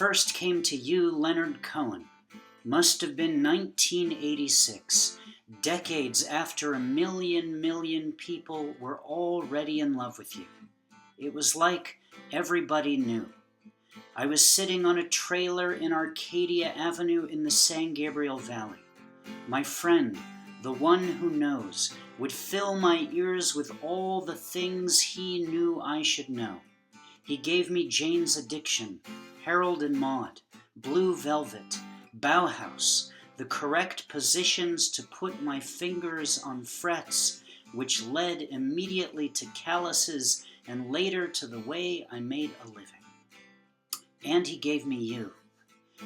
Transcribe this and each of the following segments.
first came to you, Leonard Cohen, must have been 1986, decades after a million people were already in love with you. It was like everybody knew. I was sitting on a trailer in Arcadia Avenue in the San Gabriel Valley. My friend, the one who knows, would fill my ears with all the things he knew I should know. He gave me Jane's Addiction, Harold and Maude, Blue Velvet, Bauhaus, the correct positions to put my fingers on frets, which led immediately to calluses and later to the way I made a living. And he gave me you.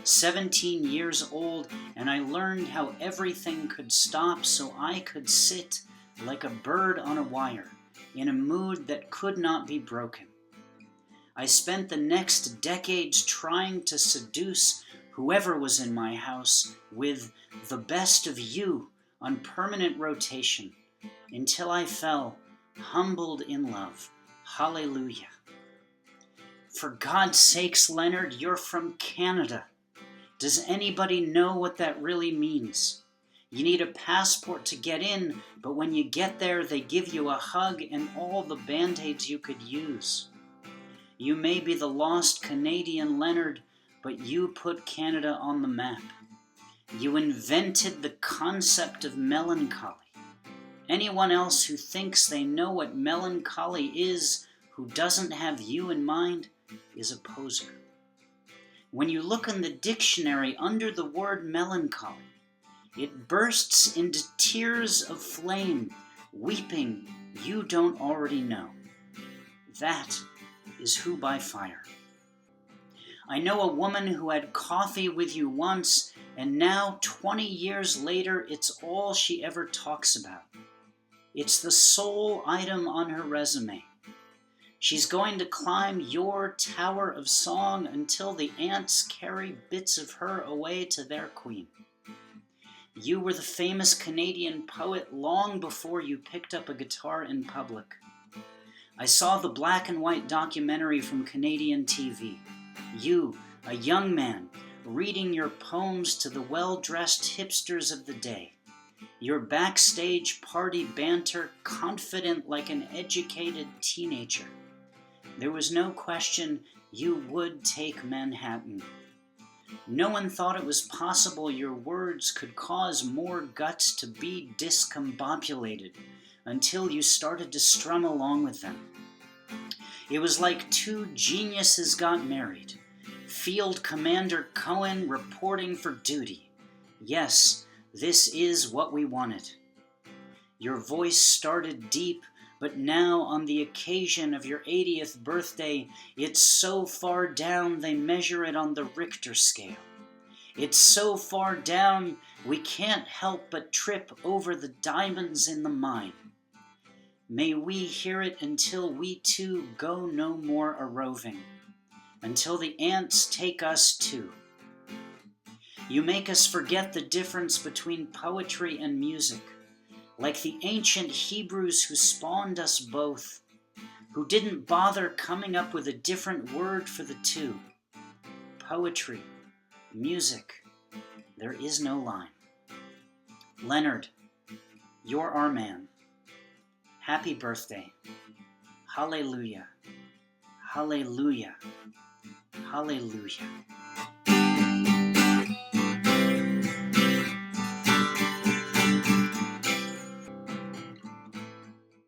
17 years old, and I learned how everything could stop so I could sit like a bird on a wire in a mood that could not be broken. I spent the next decades trying to seduce whoever was in my house with the best of you on permanent rotation until I fell humbled in love. Hallelujah. For God's sakes, Leonard, you're from Canada. Does anybody know what that really means? You need a passport to get in, but when you get there, they give you a hug and all the band-aids you could use. You may be the lost Canadian Leonard, but you put Canada on the map. You invented the concept of melancholy. Anyone else who thinks they know what melancholy is, who doesn't have you in mind, is a poser. When you look in the dictionary under the word melancholy, it bursts into tears of flame, weeping you don't already know. That is who by fire. I know a woman who had coffee with you once, and now 20 years later, it's all she ever talks about. It's the sole item on her resume. She's going to climb your tower of song until the ants carry bits of her away to their queen. You were the famous Canadian poet long before you picked up a guitar in public. I saw the black and white documentary from Canadian TV. You, a young man, reading your poems to the well-dressed hipsters of the day. Your backstage party banter confident like an educated teenager. There was no question you would take Manhattan. No one thought it was possible your words could cause more guts to be discombobulated until you started to strum along with them. It was like two geniuses got married. Field Commander Cohen reporting for duty. Yes, this is what we wanted. Your voice started deep, but now on the occasion of your 80th birthday, it's so far down they measure it on the Richter scale. It's so far down we can't help but trip over the diamonds in the mine. May we hear it until we too go no more a-roving, until the ants take us too. You make us forget the difference between poetry and music, like the ancient Hebrews who spawned us both, who didn't bother coming up with a different word for the two. Poetry, music, there is no line. Leonard, you're our man. Happy birthday. Hallelujah. Hallelujah. Hallelujah.